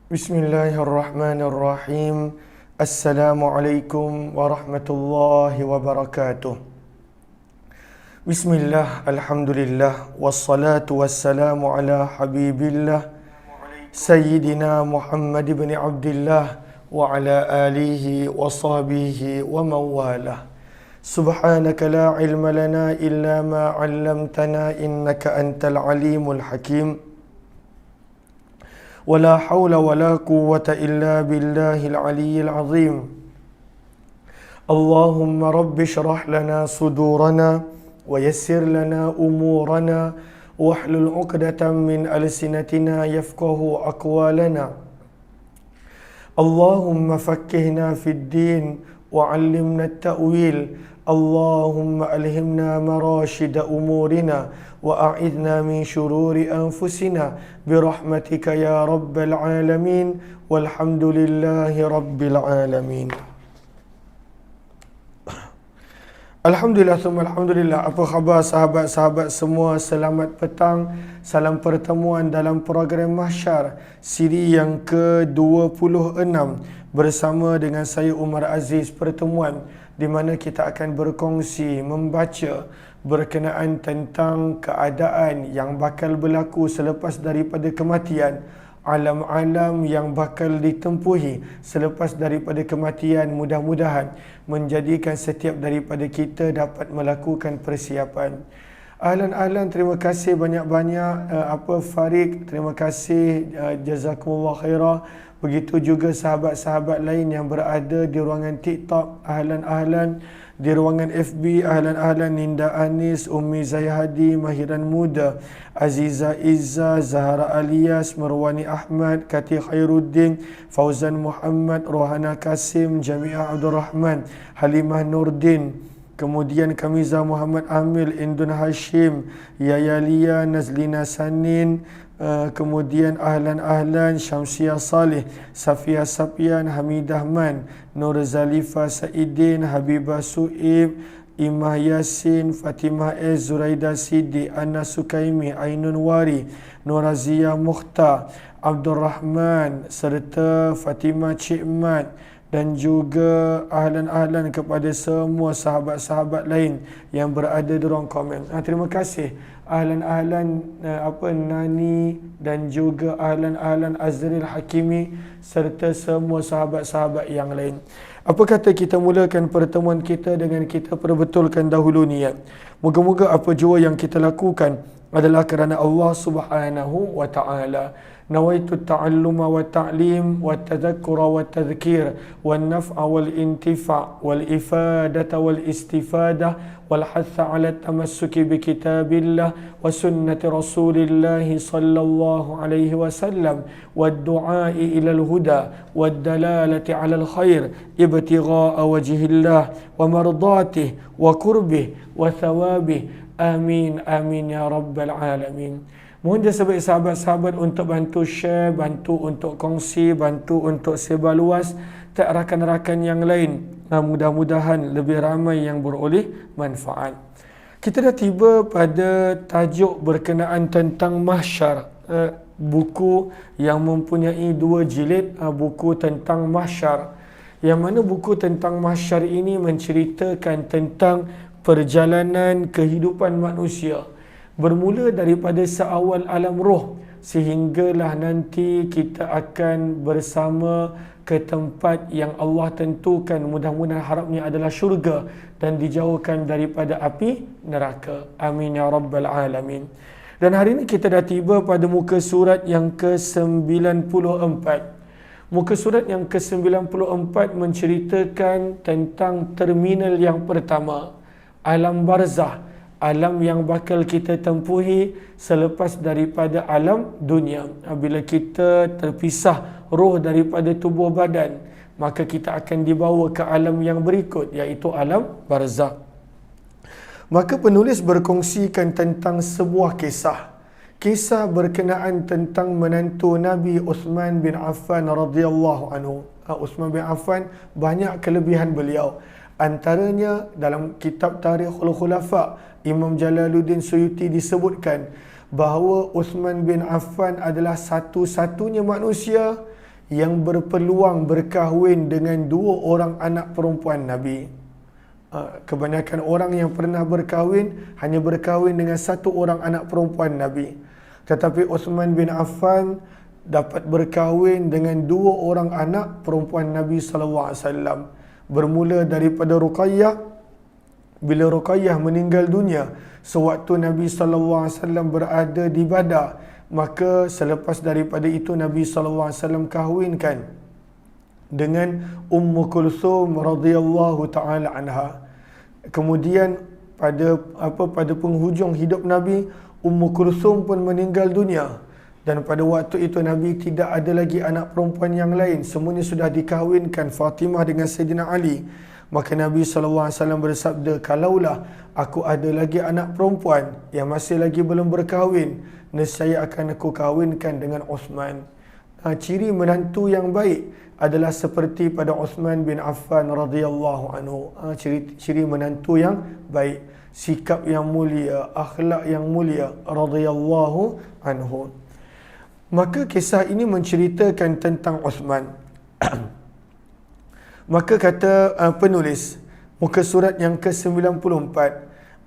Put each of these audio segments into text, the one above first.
Bismillahirrahmanirrahim. Assalamualaikum warahmatullahi wabarakatuh. Bismillah, alhamdulillah, wassalatu wassalamu ala habibillah Sayyidina Muhammad ibn Abdullah wa ala alihi wa sahbihi wa mawalah. Subhanaka la ilma lana illa ma 'allamtana innaka antal alimul hakim. ولا حول ولا قوة إلا بالله العلي العظيم. اللهم رب اشرح لنا صدورنا ويسر لنا أمورنا واحلل عقدة من ألسنتنا يفقه أقوالنا. اللهم فقهنا في الدين وعلمنا التأويل. اللهم ألهمنا مراشد أمورنا وأعذنا من شرور أنفسنا برحمتك يا رب العالمين والحمد لله رب العالمين. Alhamdulillah, alhamdulillah. Apa khabar sahabat-sahabat semua? Selamat petang. Salam pertemuan dalam program Mahsyar siri yang ke-26 bersama dengan saya Umar Aziz. Pertemuan di mana kita akan berkongsi, membaca berkenaan tentang keadaan yang bakal berlaku selepas daripada kematian, alam-alam yang bakal ditempuhi selepas daripada kematian. Mudah-mudahan menjadikan setiap daripada kita dapat melakukan persiapan. Ahlan, terima kasih banyak-banyak Farid, terima kasih, jazakumullah khairah. Begitu juga sahabat-sahabat lain yang berada di ruangan TikTok, ahlan, di ruangan FB, ahlan, Ninda Anis, Ummi Zayhadi, Mahiran Muda, Aziza Izza, Zahra Alias, Marwani Ahmad, Kati Khairuddin, Fauzan Muhammad, Rohana Kasim, Jami'ah Abdul Rahman, Halimah Nurdin, kemudian Kamiza Muhammad Amil, Indun Hashim, Yaya Lia, Nazlina Sanin, kemudian ahlan, Syamsia Saleh, Safia Sapian, Hamidah Man, Nur Zalifa Saidin, Habibah Suib, Imah Yasin, Fatimah S, Zuraida Sidi, Anna Sukaimi, Ainun Wari, Nurazia Mukhtar, Abdul Rahman, serta Fatimah Cik Mat, dan juga ahlan kepada semua sahabat-sahabat lain yang berada di ruang komen. Terima kasih ahlan Nani dan juga ahlan Azril Hakimi serta semua sahabat-sahabat yang lain. Apa kata kita mulakan pertemuan kita dengan kita perbetulkan dahulu niat. Moga-moga apa jua yang kita lakukan adalah kerana Allah Subhanahu wa ta'ala. Nawaitu ta'alluma wa ta'lim wa tadhakkura wa tadhkir wa naf'a wal intifa' wal ifadata wal istifadah wal hatha ala tamassuki bi kitabillah wa sunnati rasulillah sallallahu alaihi wasallam wa du'ai ila al-huda wa dalalati ala al-khair ibtigha'a wajhillah wa mardatihi wa qurbih wa thawabih. Amin ya rabbal alamin. Mohon jasa baik sahabat-sahabat untuk bantu share, bantu untuk kongsi, bantu untuk sebar luas tak rakan-rakan yang lain. Mudah-mudahan lebih ramai yang beroleh manfaat. Kita dah tiba pada tajuk berkenaan tentang mahsyar. Buku yang mempunyai 2 jilid, buku tentang mahsyar. Yang mana buku tentang mahsyar ini menceritakan tentang perjalanan kehidupan manusia. Bermula daripada seawal alam roh sehinggalah nanti kita akan bersama ke tempat yang Allah tentukan. Mudah-mudahan harapnya adalah syurga dan dijauhkan daripada api neraka. Amin ya rabbal alamin. Dan hari ini kita dah tiba pada muka surat yang ke-94. Muka surat yang ke-94 menceritakan tentang terminal yang pertama, alam barzah. Alam yang bakal kita tempuhi selepas daripada alam dunia. Bila kita terpisah roh daripada tubuh badan, maka kita akan dibawa ke alam yang berikut, iaitu alam barzakh. Maka penulis berkongsikan tentang sebuah kisah berkenaan tentang menantu Nabi Uthman bin Affan radhiyallahu anhu. Uthman bin Affan banyak kelebihan beliau. Antaranya dalam kitab Tarikhul Khulafa, Imam Jalaluddin Suyuti disebutkan bahawa Uthman bin Affan adalah satu-satunya manusia yang berpeluang berkahwin dengan 2 orang anak perempuan Nabi. Kebanyakan orang yang pernah berkahwin hanya berkahwin dengan 1 orang anak perempuan Nabi. Tetapi Uthman bin Affan dapat berkahwin dengan 2 orang anak perempuan Nabi SAW. Bermula daripada Ruqayyah. Bila Ruqayyah meninggal dunia sewaktu Nabi SAW berada di Badar, maka selepas daripada itu Nabi SAW kahwinkan dengan Ummu Kulthum radhiyallahu taala anha. Kemudian pada penghujung hidup Nabi, Ummu Kulthum pun meninggal dunia, dan pada waktu itu Nabi tidak ada lagi anak perempuan yang lain, semuanya sudah dikahwinkan Fatimah dengan Sayyidina Ali. Maka Nabi SAW bersabda, kalaulah aku ada lagi anak perempuan yang masih lagi belum berkahwin, nescaya akan aku kahwinkan dengan Uthman. Ciri menantu yang baik adalah seperti pada Uthman bin Affan radhiyallahu anhu. Ciri menantu yang baik, sikap yang mulia, akhlak yang mulia radhiyallahu anhu. Maka kisah ini menceritakan tentang Uthman. Maka kata penulis muka surat yang ke-94,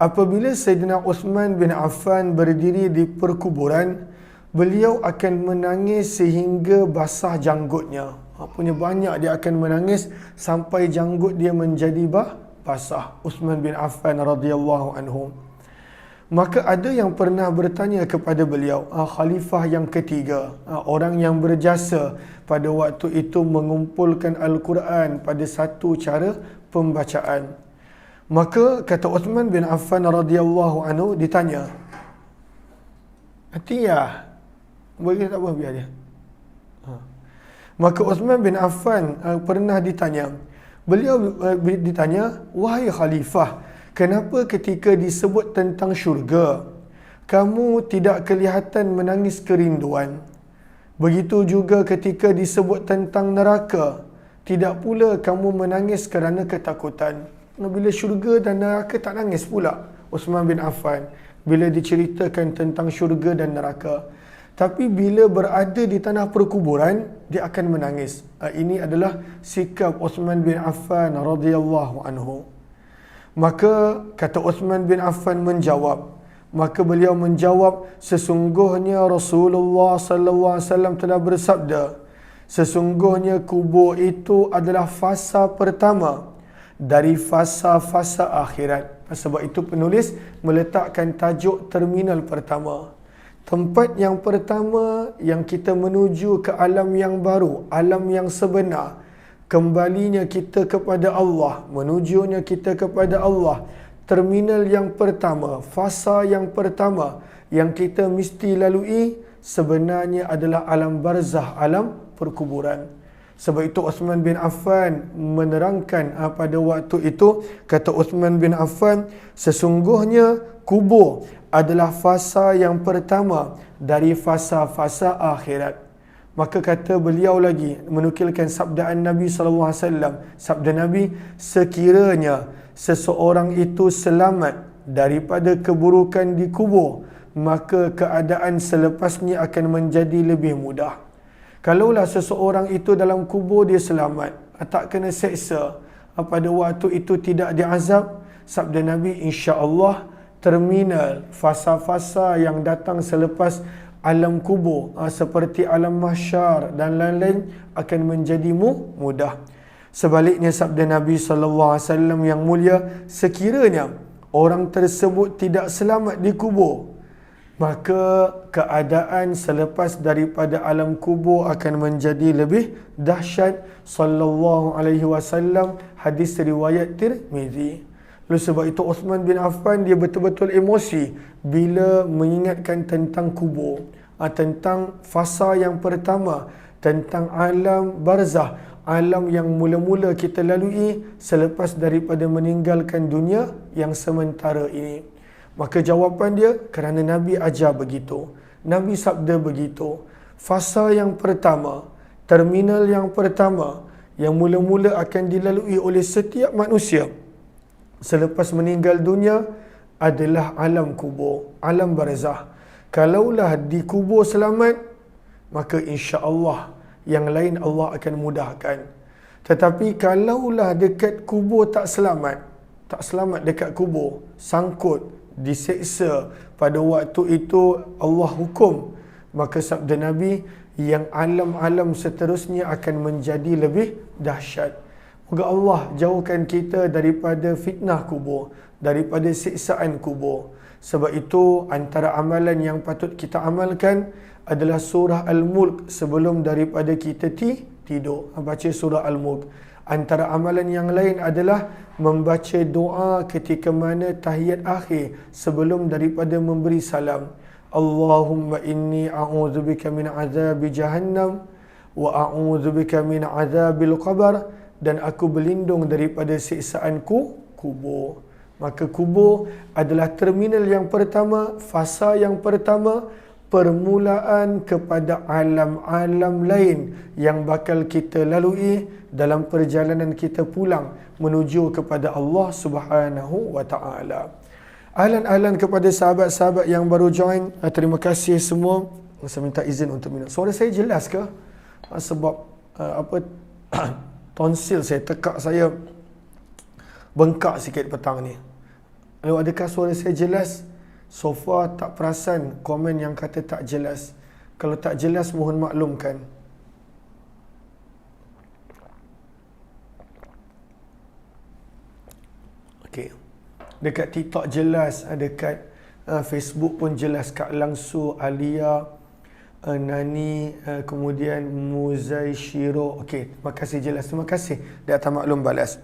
apabila Sayyidina Uthman bin Affan berdiri di perkuburan, beliau akan menangis sehingga basah janggutnya. Punya banyak dia akan menangis sampai janggut dia menjadi basah. Uthman bin Affan radhiyallahu anhu. Maka ada yang pernah bertanya kepada beliau, khalifah yang ketiga, orang yang berjasa pada waktu itu mengumpulkan Al-Quran pada satu cara pembacaan. Maka kata Uthman bin Affan radhiyallahu anhu ditanya, Atiyah, bagi tak apa biar dia. Maka Uthman bin Affan pernah ditanya, wahai khalifah, kenapa ketika disebut tentang syurga, kamu tidak kelihatan menangis kerinduan? Begitu juga ketika disebut tentang neraka, tidak pula kamu menangis kerana ketakutan. Bila syurga dan neraka tak nangis pula Uthman bin Affan bila diceritakan tentang syurga dan neraka. Tapi bila berada di tanah perkuburan, dia akan menangis. Ini adalah sikap Uthman bin Affan radhiyallahu anhu. Maka kata Uthman bin Affan maka beliau menjawab, sesungguhnya Rasulullah sallallahu alaihi wasallam telah bersabda, sesungguhnya kubur itu adalah fasa pertama dari fasa-fasa akhirat. Sebab itu penulis meletakkan tajuk terminal pertama. Tempat yang pertama yang kita menuju ke alam yang baru, alam yang sebenar. Kembalinya kita kepada Allah, menujunya kita kepada Allah. Terminal yang pertama, fasa yang pertama yang kita mesti lalui sebenarnya adalah alam barzah, alam perkuburan. Sebab itu Uthman bin Affan menerangkan pada waktu itu, kata Uthman bin Affan, sesungguhnya kubur adalah fasa yang pertama dari fasa-fasa akhirat. Maka kata beliau lagi, menukilkan sabdaan Nabi SAW. Sabda Nabi, sekiranya seseorang itu selamat daripada keburukan di kubur, maka keadaan selepasnya akan menjadi lebih mudah. Kalaulah seseorang itu dalam kubur dia selamat, tak kena seksa, pada waktu itu tidak diazab, sabda Nabi, insya-Allah terminal fasa-fasa yang datang selepas alam kubur seperti alam mahsyar dan lain-lain akan menjadi mudah. Sebaliknya sabda Nabi sallallahu alaihi wasallam yang mulia, sekiranya orang tersebut tidak selamat di kubur, maka keadaan selepas daripada alam kubur akan menjadi lebih dahsyat. Sallallahu alaihi wasallam, hadis riwayat Tirmizi. Oleh sebab itu Uthman bin Affan dia betul-betul emosi bila mengingatkan tentang kubur, tentang fasa yang pertama, tentang alam barzah, alam yang mula-mula kita lalui selepas daripada meninggalkan dunia yang sementara ini. Maka jawapan dia, kerana Nabi ajar begitu, Nabi sabda begitu. Fasa yang pertama, terminal yang pertama yang mula-mula akan dilalui oleh setiap manusia selepas meninggal dunia adalah alam kubur, alam barzah. Kalaulah di kubur selamat, maka insya-Allah yang lain Allah akan mudahkan. Tetapi kalaulah dekat kubur tak selamat dekat kubur, sangkut, diseksa, pada waktu itu Allah hukum, maka sabda Nabi, yang alam-alam seterusnya akan menjadi lebih dahsyat. Moga Allah jauhkan kita daripada fitnah kubur, daripada siksaan kubur. Sebab itu antara amalan yang patut kita amalkan adalah surah Al-Mulk sebelum daripada kita tidur. Baca surah Al-Mulk. Antara amalan yang lain adalah membaca doa ketika mana tahiyat akhir sebelum daripada memberi salam. Allahumma inni a'udzubika min azabi jahannam wa a'udzubika min azabil qabr, dan aku berlindung daripada siksaan kubur. Maka kubur adalah terminal yang pertama, fasa yang pertama, permulaan kepada alam-alam lain yang bakal kita lalui dalam perjalanan kita pulang menuju kepada Allah Subhanahu wa taala. Ahlan-ahlan kepada sahabat-sahabat yang baru join, terima kasih semua. Saya minta izin untuk minum. Suara saya jelas ke? Sebab tonsil saya, tekak saya bengkak sikit petang ni. Lalu adakah suara saya jelas? So far tak perasan komen yang kata tak jelas. Kalau tak jelas mohon maklumkan. Okey. Dekat TikTok jelas, dekat Facebook pun jelas. Kak Langsu, Alia, Nani, kemudian Muzaishiro. Okey, terima kasih jelas. Terima kasih. Dia atas maklum balas.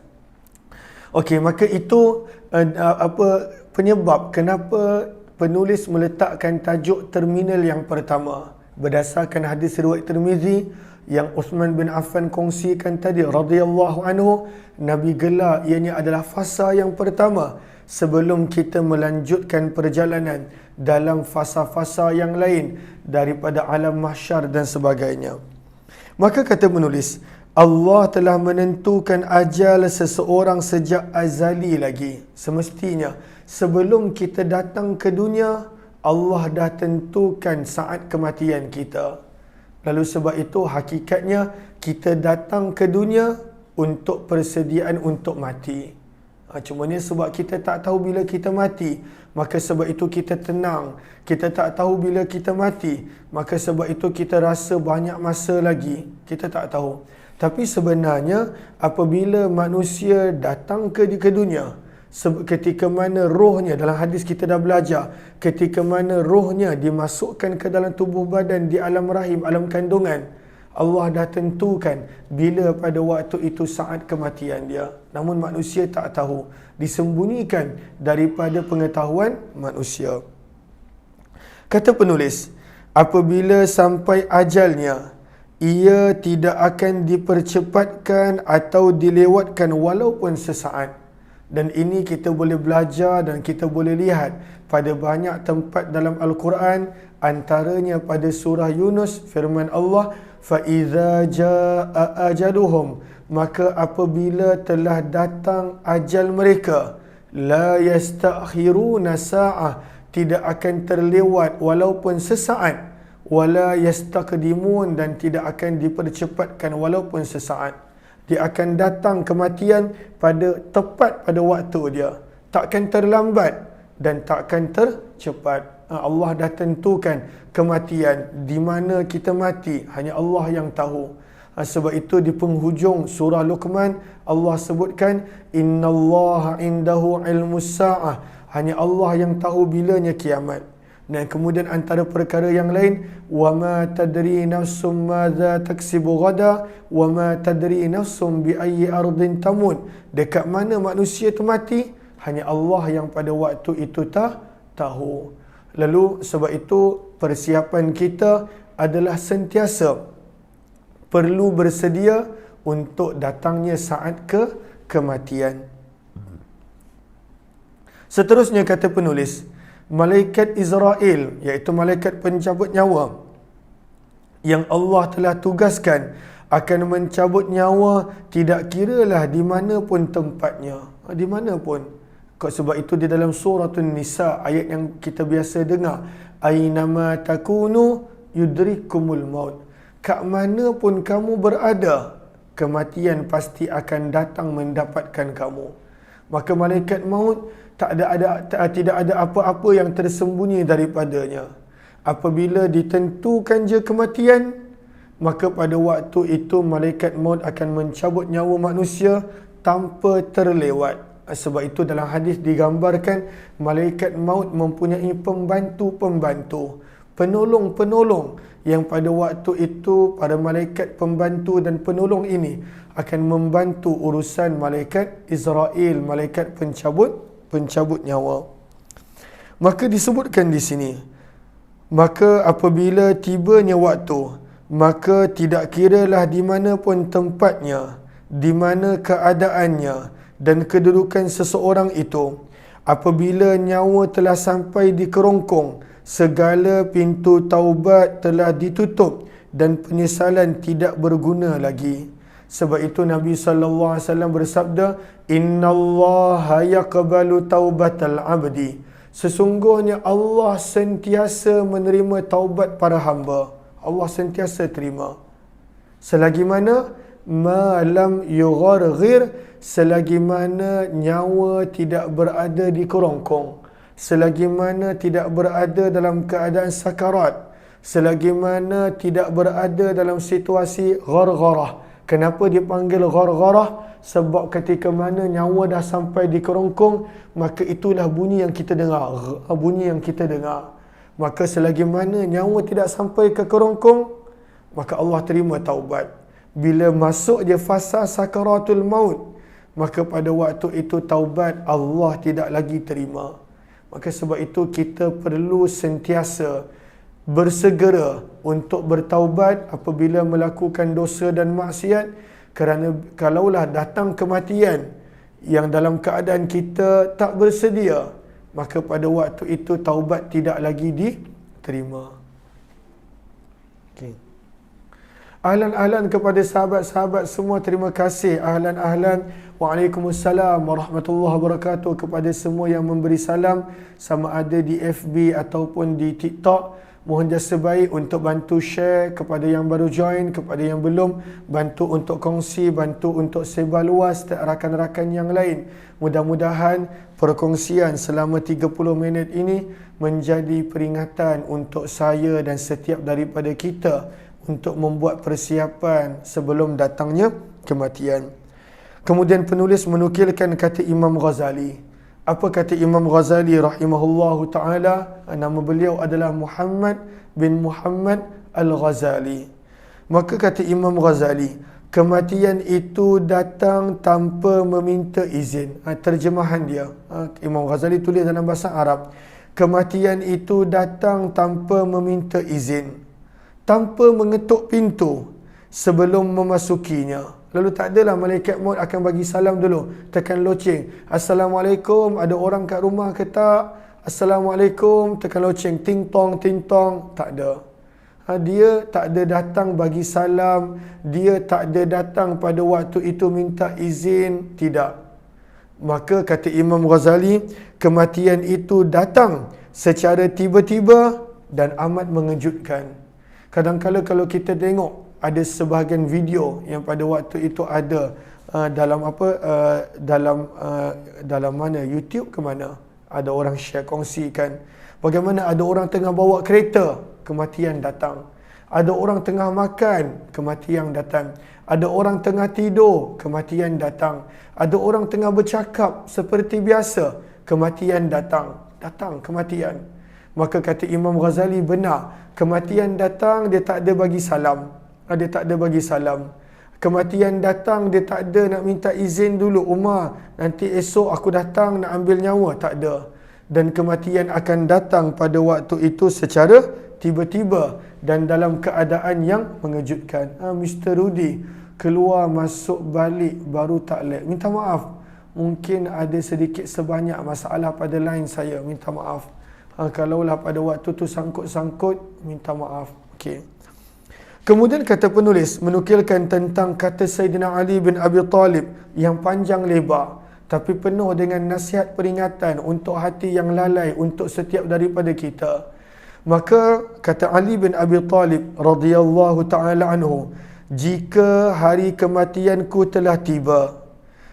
Okey, maka itu penyebab kenapa penulis meletakkan tajuk terminal yang pertama berdasarkan hadis riwayat Tirmizi yang Uthman bin Affan kongsikan tadi radhiyallahu anhu. Nabi gelar ianya adalah fasa yang pertama sebelum kita melanjutkan perjalanan dalam fasa-fasa yang lain daripada alam mahsyar dan sebagainya. Maka kata penulis, Allah telah menentukan ajal seseorang sejak azali lagi. Semestinya sebelum kita datang ke dunia, Allah dah tentukan saat kematian kita. Lalu sebab itu hakikatnya kita datang ke dunia untuk persediaan untuk mati. Cumanya sebab kita tak tahu bila kita mati, maka sebab itu kita tenang. Kita tak tahu bila kita mati, maka sebab itu kita rasa banyak masa lagi. Kita tak tahu. Tapi sebenarnya apabila manusia datang ke dunia, ketika mana rohnya, dalam hadis kita dah belajar, ketika mana rohnya dimasukkan ke dalam tubuh badan di alam rahim, alam kandungan, Allah dah tentukan bila pada waktu itu saat kematian dia. Namun manusia tak tahu, disembunyikan daripada pengetahuan manusia. Kata penulis, apabila sampai ajalnya, ia tidak akan dipercepatkan atau dilewatkan walaupun sesaat. Dan ini kita boleh belajar dan kita boleh lihat pada banyak tempat dalam Al-Quran, antaranya pada surah Yunus, firman Allah, فَإِذَا جَاءَ أَجَلُهُمْ, maka apabila telah datang ajal mereka, لَا يَسْتَأْخِرُونَ سَاعَةً, tidak akan terlewat walaupun sesaat, wala yastaqdimun, dan tidak akan dipercepatkan walaupun sesaat. Dia akan datang kematian tepat pada waktu dia. Takkan terlambat dan takkan tercepat. Allah dah tentukan kematian, di mana kita mati hanya Allah yang tahu. Sebab itu di penghujung surah Luqman Allah sebutkan, innallaha indahu ilmus sa'ah, hanya Allah yang tahu bilanya kiamat. Dan kemudian antara perkara yang lain, wama tadri nafsum madza taksibu ghada wama tadri nafsum bi ayyi ardin tamut, dekat mana manusia itu mati hanya Allah yang pada waktu itu tahu. Lalu sebab itu persiapan kita adalah sentiasa perlu bersedia untuk datangnya saat kematian. Seterusnya kata penulis, malaikat Israel, iaitu malaikat pencabut nyawa, yang Allah telah tugaskan akan mencabut nyawa tidak kiralah di mana pun tempatnya. Di mana pun. Sebab itu di dalam suratul Nisa, ayat yang kita biasa dengar, ainama takunu yudrikumul maut. kat mana pun kamu berada, kematian pasti akan datang mendapatkan kamu. Maka malaikat maut tidak ada apa-apa yang tersembunyi daripadanya. Apabila ditentukan je kematian, maka pada waktu itu malaikat maut akan mencabut nyawa manusia tanpa terlewat. Sebab itu dalam hadis digambarkan malaikat maut mempunyai pembantu-pembantu, penolong-penolong, yang pada waktu itu para malaikat pembantu dan penolong ini akan membantu urusan malaikat Israel, malaikat pencabut nyawa. Maka disebutkan di sini, maka apabila tibanya waktu, maka tidak kiralah di mana pun tempatnya, di mana keadaannya dan kedudukan seseorang itu. Apabila nyawa telah sampai di kerongkong, segala pintu taubat telah ditutup dan penyesalan tidak berguna lagi. Sebab itu Nabi SAW bersabda, "Innallaha yaqbalu taubatal abdi." Sesungguhnya Allah sentiasa menerima taubat para hamba. Allah sentiasa terima. Selagi mana? Malam yugharghir, selagi mana nyawa tidak berada di kerongkong, selagi mana tidak berada dalam keadaan sakarat, selagi mana tidak berada dalam situasi ghargharah. Kenapa dipanggil ghargharah? Sebab ketika mana nyawa dah sampai di kerongkong, maka itulah bunyi yang kita dengar. Bunyi yang kita dengar. Maka selagi mana nyawa tidak sampai ke kerongkong, maka Allah terima taubat. Bila masuk dia fasa sakaratul maut, maka pada waktu itu taubat Allah tidak lagi terima. Maka sebab itu kita perlu sentiasa bersegera untuk bertaubat apabila melakukan dosa dan maksiat, kerana kalaulah datang kematian yang dalam keadaan kita tak bersedia, maka pada waktu itu taubat tidak lagi diterima. Okay. Ahlan-ahlan kepada sahabat-sahabat semua, terima kasih. Ahlan-ahlan. Waalaikumsalam warahmatullahi wabarakatuh kepada semua yang memberi salam, sama ada di FB ataupun di TikTok. Mohon jasa baik untuk bantu share kepada yang baru join, kepada yang belum, bantu untuk kongsi, bantu untuk sebar luas rakan-rakan yang lain. Mudah-mudahan perkongsian selama 30 minit ini menjadi peringatan untuk saya dan setiap daripada kita untuk membuat persiapan sebelum datangnya kematian. Kemudian penulis menukilkan kata Imam Ghazali. Apa kata Imam Ghazali rahimahullahu ta'ala? Nama beliau adalah Muhammad bin Muhammad Al-Ghazali. Maka kata Imam Ghazali, kematian itu datang tanpa meminta izin. Terjemahan dia, Imam Ghazali tulis dalam bahasa Arab. Kematian itu datang tanpa meminta izin, tanpa mengetuk pintu sebelum memasukinya. Lalu tak adalah malaikat maut akan bagi salam dulu, tekan loceng, Assalamualaikum, ada orang kat rumah ke tak? Assalamualaikum, tekan loceng, ting tong, tak ada. Dia tak ada datang bagi salam, dia tak ada datang pada waktu itu minta izin, tidak. Maka kata Imam Ghazali, kematian itu datang secara tiba-tiba dan amat mengejutkan. Kadang-kala kalau kita tengok ada sebahagian video yang pada waktu itu ada dalam mana, YouTube ke mana, ada orang share, kongsikan bagaimana ada orang tengah bawa kereta, kematian datang. Ada orang tengah makan, kematian datang. Ada orang tengah tidur, kematian datang. Ada orang tengah bercakap seperti biasa, kematian datang. Datang kematian. Maka kata Imam Ghazali, benar, kematian datang, dia tak ada bagi salam. Dia tak ada bagi salam. Kematian datang, dia tak ada nak minta izin dulu, Umar, nanti esok aku datang nak ambil nyawa, tak ada. Dan kematian akan datang pada waktu itu secara tiba-tiba dan dalam keadaan yang mengejutkan. Mr. Rudy keluar masuk balik baru tak lag. Minta maaf, mungkin ada sedikit sebanyak masalah pada line saya, minta maaf. Kalaulah pada waktu tu sangkut-sangkut, minta maaf. Okey. Kemudian kata penulis menukilkan tentang kata Sayyidina Ali bin Abi Talib yang panjang lebar tapi penuh dengan nasihat peringatan untuk hati yang lalai untuk setiap daripada kita. Maka kata Ali bin Abi Talib radhiyallahu taala anhu, jika hari kematianku telah tiba,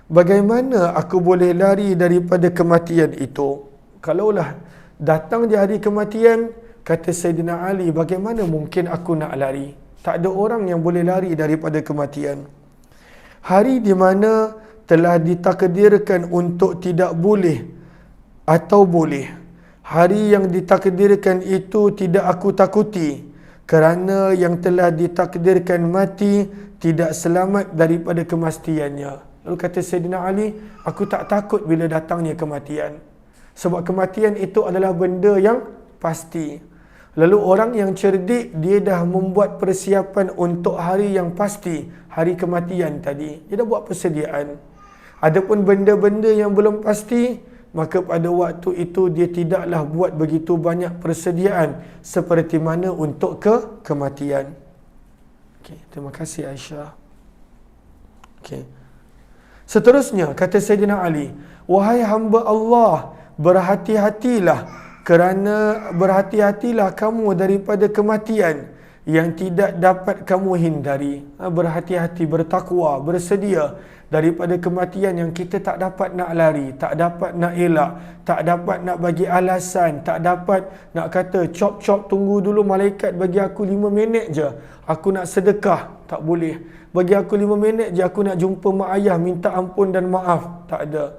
bagaimana aku boleh lari daripada kematian itu? Kalaulah datang di hari kematian, kata Sayyidina Ali, bagaimana mungkin aku nak lari? Tak ada orang yang boleh lari daripada kematian. Hari di mana telah ditakdirkan untuk tidak boleh atau boleh. Hari yang ditakdirkan itu tidak aku takuti, kerana yang telah ditakdirkan mati tidak selamat daripada kemastiannya. Lalu kata Sayyidina Ali, aku tak takut bila datangnya kematian. Sebab kematian itu adalah benda yang pasti. Lalu orang yang cerdik, dia dah membuat persiapan untuk hari yang pasti, hari kematian tadi. Dia dah buat persediaan. Adapun benda-benda yang belum pasti, maka pada waktu itu dia tidaklah buat begitu banyak persediaan seperti mana untuk kematian. Okay, terima kasih Aisyah. Okay. Seterusnya kata Sayyidina Ali, wahai hamba Allah, berhati-hatilah, kerana berhati-hatilah kamu daripada kematian yang tidak dapat kamu hindari. Berhati-hati, bertakwa, bersedia daripada kematian yang kita tak dapat nak lari, tak dapat nak elak, tak dapat nak bagi alasan, tak dapat nak kata cop-cop tunggu dulu malaikat bagi aku 5 minit je, aku nak sedekah, tak boleh. Bagi aku 5 minit je, aku nak jumpa mak ayah minta ampun dan maaf, tak ada.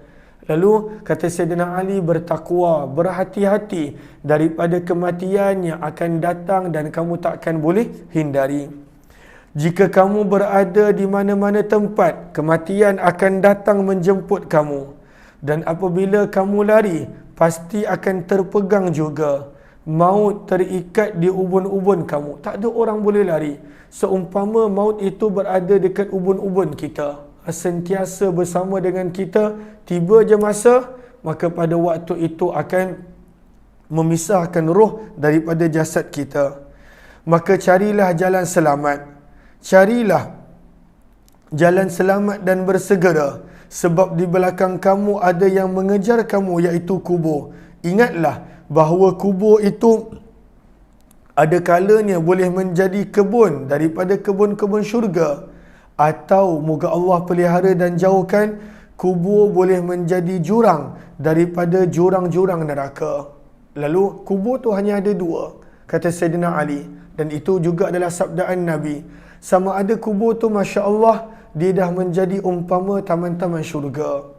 Lalu kata Sayyidina Ali, bertakwa, berhati-hati daripada kematian yang akan datang dan kamu takkan boleh hindari. Jika kamu berada di mana-mana tempat, kematian akan datang menjemput kamu. Dan apabila kamu lari, pasti akan terpegang juga. Maut terikat di ubun-ubun kamu. Tak ada orang boleh lari. Seumpama maut itu berada dekat ubun-ubun kita, sentiasa bersama dengan kita, tiba je masa, maka pada waktu itu akan memisahkan roh daripada jasad kita. Maka carilah jalan selamat. Carilah jalan selamat dan bersegera, sebab di belakang kamu ada yang mengejar kamu, iaitu kubur. Ingatlah bahawa kubur itu ada kalanya boleh menjadi kebun daripada kebun-kebun syurga, atau moga Allah pelihara dan jauhkan, kubur boleh menjadi jurang daripada jurang-jurang neraka. Lalu kubur tu hanya ada 2, kata Sayyidina Ali, dan itu juga adalah sabdaan Nabi. Sama ada kubur tu, Masya Allah, dia dah menjadi umpama taman-taman syurga.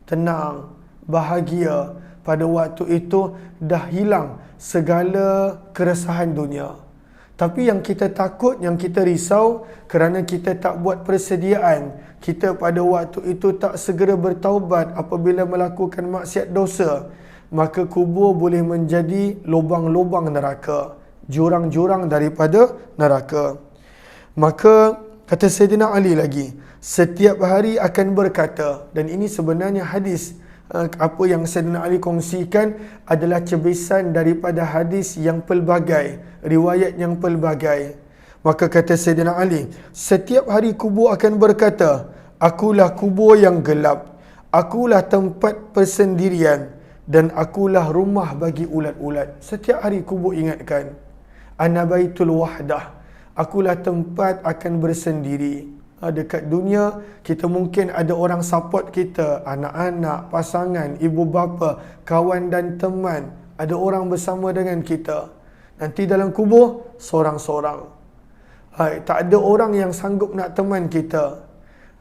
Tenang, bahagia. Pada waktu itu dah hilang segala keresahan dunia. Tapi yang kita takut, yang kita risau, kerana kita tak buat persediaan. Kita pada waktu itu tak segera bertaubat apabila melakukan maksiat dosa. Maka kubur boleh menjadi lubang-lubang neraka, jurang-jurang daripada neraka. Maka kata Sayyidina Ali lagi, setiap hari akan berkata, dan ini sebenarnya hadis, apa yang Sayyidina Ali kongsikan adalah cebisan daripada hadis yang pelbagai, riwayat yang pelbagai. Maka kata Sayyidina Ali, setiap hari kubur akan berkata, akulah kubur yang gelap, akulah tempat persendirian, dan akulah rumah bagi ulat-ulat. Setiap hari kubur ingatkan, ana baitul wahdah, akulah tempat akan bersendiri. Dekat dunia, kita mungkin ada orang support kita, anak-anak, pasangan, ibu bapa, kawan dan teman. Ada orang bersama dengan kita. Nanti dalam kubur, seorang-seorang. Tak ada orang yang sanggup nak teman kita.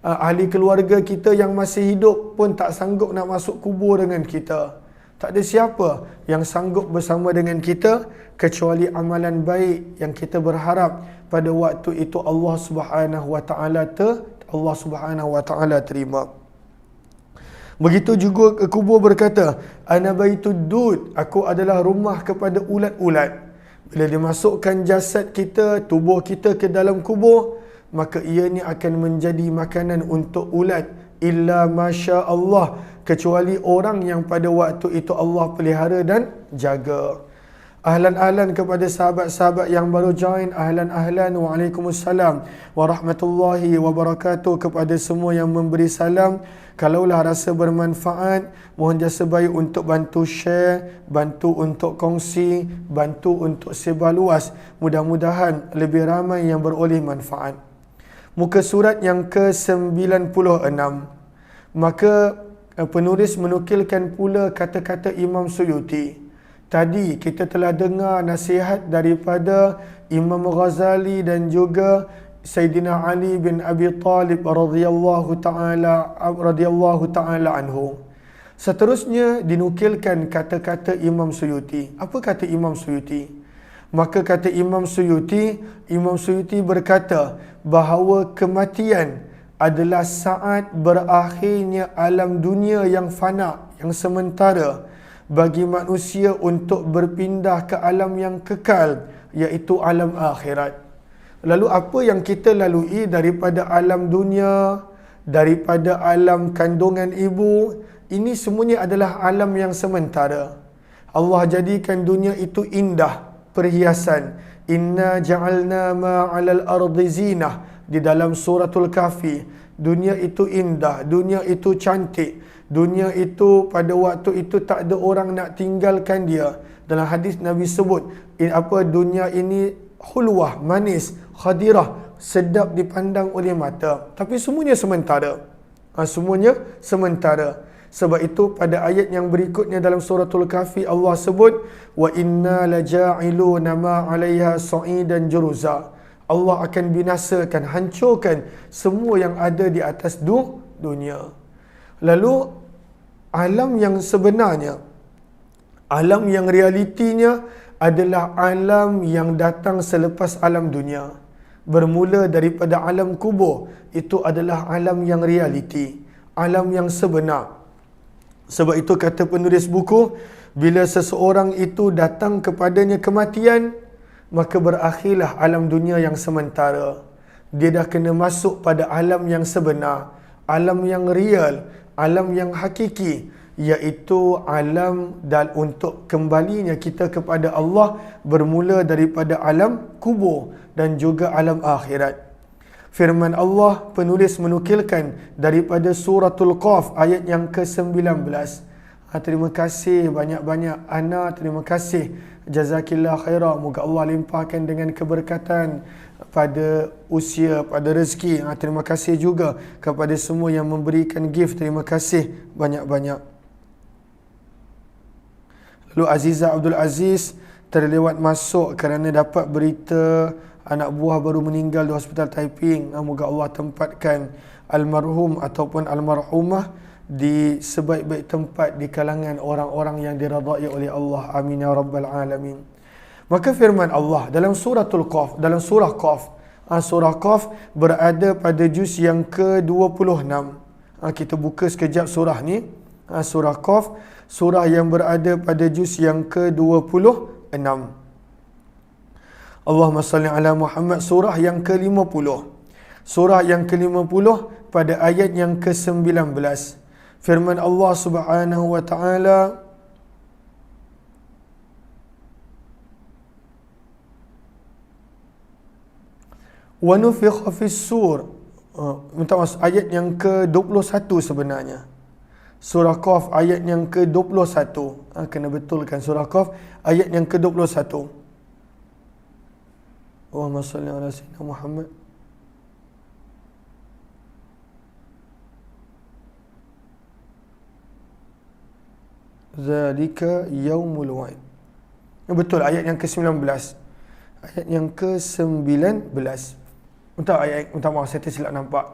Ahli keluarga kita yang masih hidup pun tak sanggup nak masuk kubur dengan kita. Tak ada siapa yang sanggup bersama dengan kita kecuali amalan baik yang kita berharap pada waktu itu Allah Subhanahu wa taala terima. Begitu juga kubur berkata, ana baitud dud, aku adalah rumah kepada ulat-ulat. Bila dimasukkan jasad kita, tubuh kita ke dalam kubur, maka ianya akan menjadi makanan untuk ulat, illa masya Allah, kecuali orang yang pada waktu itu Allah pelihara dan jaga. Ahlan-ahlan kepada sahabat-sahabat yang baru join. Ahlan-ahlan, waalaikumsalam warahmatullahi wabarakatuh. Kepada semua yang memberi salam, kalaulah rasa bermanfaat, mohon jasa baik untuk bantu share, bantu untuk kongsi, bantu untuk sebar luas. Mudah-mudahan lebih ramai yang beroleh manfaat. Muka surat yang ke-96. Maka penulis menukilkan pula kata-kata Imam Suyuti. Tadi kita telah dengar nasihat daripada Imam Ghazali dan juga Sayyidina Ali bin Abi Talib radhiyallahu taala anhu. Seterusnya dinukilkan kata-kata Imam Suyuti. Apa kata Imam Suyuti? Maka kata Imam Suyuti berkata bahawa kematian adalah saat berakhirnya alam dunia yang fana, yang sementara, bagi manusia untuk berpindah ke alam yang kekal, iaitu alam akhirat. Lalu apa yang kita lalui daripada alam dunia, daripada alam kandungan ibu, ini semuanya adalah alam yang sementara. Allah jadikan dunia itu indah, perhiasan. Inna ja'alna ma'alal ardi zinah, di dalam suratul Kahfi. Dunia itu indah, dunia itu cantik. Dunia itu pada waktu itu tak ada orang nak tinggalkan dia. Dalam hadis Nabi sebut, dunia ini hulwah, manis, khadirah, sedap dipandang oleh mata. Tapi semuanya sementara. Semuanya sementara. Sebab itu pada ayat yang berikutnya dalam suratul Kahfi Allah sebut, wa inna laja'iluna ma 'alaiha sa'idan juruza. Allah akan binasakan, hancurkan semua yang ada di atas dunia. Lalu alam yang sebenarnya, alam yang realitinya adalah alam yang datang selepas alam dunia. Bermula daripada alam kubur, itu adalah alam yang realiti, alam yang sebenar. Sebab itu kata penulis buku, bila seseorang itu datang kepadanya kematian, maka berakhirlah alam dunia yang sementara. Dia dah kena masuk pada alam yang sebenar, alam yang real, alam yang hakiki, iaitu alam dan untuk kembalinya kita kepada Allah bermula daripada alam kubur dan juga alam akhirat. Firman Allah, penulis menukilkan daripada suratul Qaf ayat yang ke-19. Terima kasih banyak-banyak Ana, terima kasih, jazakillah khairah. Moga Allah limpahkan dengan keberkatan pada usia, pada rezeki. Terima kasih juga kepada semua yang memberikan gift. Terima kasih banyak-banyak. Lalu Azizah Abdul Aziz terlewat masuk kerana dapat berita anak buah baru meninggal di Hospital Taiping. Moga Allah tempatkan almarhum ataupun almarhumah di sebaik-baik tempat di kalangan orang-orang yang diradai oleh Allah. Amin ya rabbal alamin. Maka firman Allah dalam suratul Qaf, dalam surah Qaf, surah Qaf berada pada juz yang ke-26. Kita buka sekejap surah ni. Surah Qaf, surah yang berada pada juz yang ke-26. Allahumma salli ala Muhammad, surah yang ke-50. Surah yang ke-50 pada ayat yang ke-19. Firman Allah Subhanahu wa taala, wa nufikha fis sur. Minta maaf, ayat yang ke-21 sebenarnya. Surah Qaf ayat yang ke-21. Kena betulkan, surah Qaf ayat yang ke-21. Allahumma salli ala sayyidina Muhammad. Zalika yaumul wa'id. Betul, ayat yang ke-19. Ayat yang ke-19. Minta maaf, saya tersilap nampak.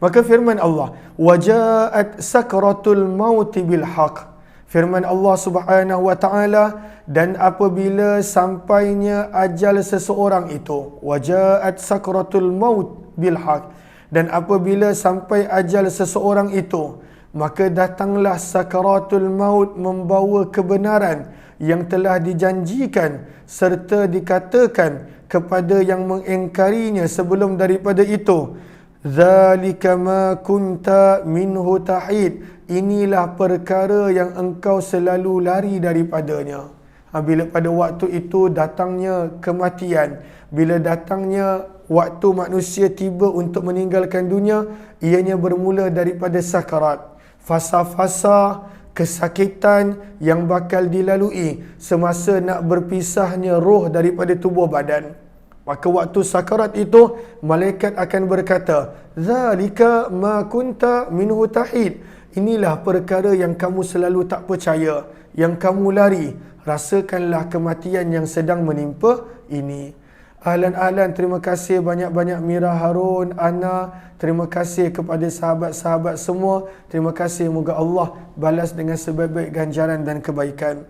Maka firman Allah, waja'at sakratul mauti bil haq. Firman Allah Subhanahu wa taala, dan apabila sampainya ajal seseorang itu, waja'at sakratul maut bil haq, dan apabila sampai ajal seseorang itu, maka datanglah sakaratul maut membawa kebenaran yang telah dijanjikan serta dikatakan kepada yang mengingkarinya sebelum daripada itu, zalika ma kunta minhu tahid, inilah perkara yang engkau selalu lari daripadanya. Bila pada waktu itu datangnya kematian, bila datangnya waktu manusia tiba untuk meninggalkan dunia, ianya bermula daripada sakarat. Fasa-fasa kesakitan yang bakal dilalui semasa nak berpisahnya roh daripada tubuh badan. Maka waktu sakarat itu, malaikat akan berkata, "Zalika ma kunta minhu tahid." Inilah perkara yang kamu selalu tak percaya, yang kamu lari. Rasakanlah kematian yang sedang menimpa ini. Ahlan, terima kasih banyak-banyak Mira Harun, Ana. Terima kasih kepada sahabat-sahabat semua. Terima kasih, moga Allah balas dengan sebaik-baik ganjaran dan kebaikan.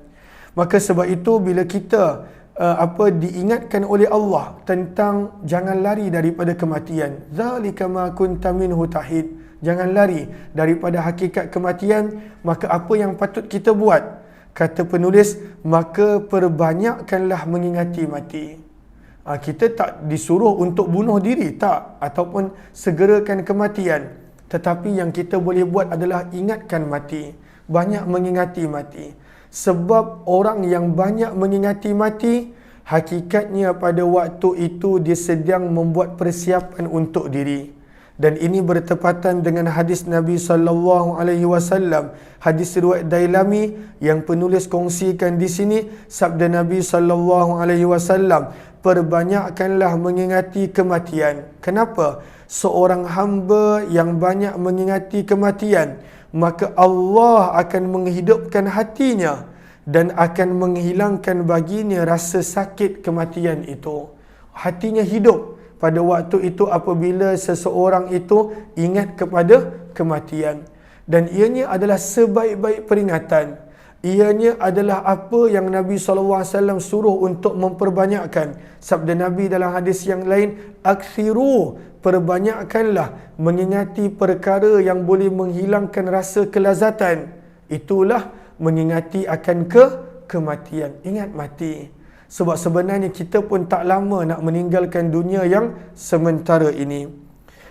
Maka sebab itu, bila kita diingatkan oleh Allah tentang jangan lari daripada kematian. Zalika ma kunta minhu tahid. Jangan lari daripada hakikat kematian. Maka apa yang patut kita buat? Kata penulis, maka perbanyakkanlah mengingati mati. Kita tak disuruh untuk bunuh diri, tak, ataupun segerakan kematian. Tetapi yang kita boleh buat adalah ingatkan mati. Banyak mengingati mati. Sebab orang yang banyak mengingati mati, hakikatnya pada waktu itu dia sedang membuat persiapan untuk diri. Dan ini bertepatan dengan hadis Nabi SAW, hadis riwayat Dailami yang penulis kongsikan di sini. Sabda Nabi SAW, perbanyakkanlah mengingati kematian. Kenapa? Seorang hamba yang banyak mengingati kematian, maka Allah akan menghidupkan hatinya dan akan menghilangkan baginya rasa sakit kematian itu. Hatinya hidup pada waktu itu apabila seseorang itu ingat kepada kematian. Dan ianya adalah sebaik-baik peringatan. Ianya adalah apa yang Nabi SAW suruh untuk memperbanyakkan. Sabda Nabi dalam hadis yang lain, "Akthiru," perbanyakkanlah mengingati perkara yang boleh menghilangkan rasa kelazatan. Itulah mengingati akan kematian. Ingat mati. Sebab sebenarnya kita pun tak lama nak meninggalkan dunia yang sementara ini.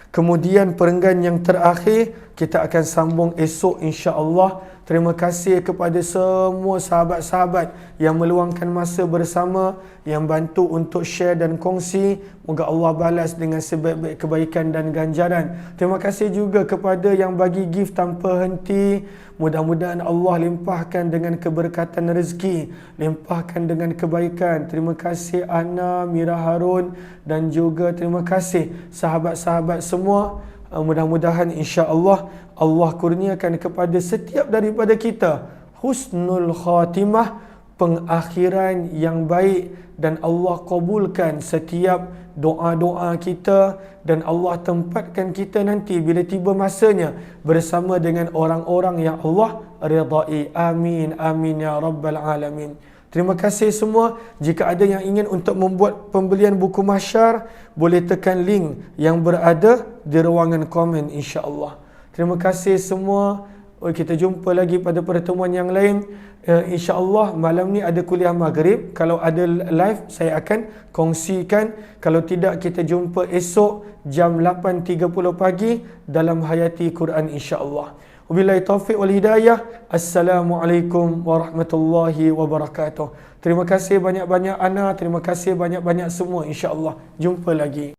Kemudian perenggan yang terakhir, kita akan sambung esok insya-Allah. Terima kasih kepada semua sahabat-sahabat yang meluangkan masa bersama, yang bantu untuk share dan kongsi. Moga Allah balas dengan sebaik-baik kebaikan dan ganjaran. Terima kasih juga kepada yang bagi gift tanpa henti. Mudah-mudahan Allah limpahkan dengan keberkatan rezeki, limpahkan dengan kebaikan. Terima kasih Ana, Mira Harun, dan juga terima kasih sahabat-sahabat semua. Mudah-mudahan insya-Allah Allah kurniakan kepada setiap daripada kita husnul khatimah, pengakhiran yang baik, dan Allah kabulkan setiap doa-doa kita, dan Allah tempatkan kita nanti bila tiba masanya bersama dengan orang-orang yang Allah ridai. Amin amin ya rabbal alamin. Terima kasih semua. Jika ada yang ingin untuk membuat pembelian buku mahsyar, boleh tekan link yang berada di ruangan komen insya-Allah. Terima kasih semua. Kita jumpa lagi pada pertemuan yang lain. InsyaAllah malam ni ada kuliah maghrib. Kalau ada live, saya akan kongsikan. Kalau tidak, kita jumpa esok jam 8.30 pagi dalam Hayati Quran insyaAllah. Wabillahi taufiq wal hidayah. Assalamualaikum warahmatullahi wabarakatuh. Terima kasih banyak-banyak Ana. Terima kasih banyak-banyak semua insyaAllah. Jumpa lagi.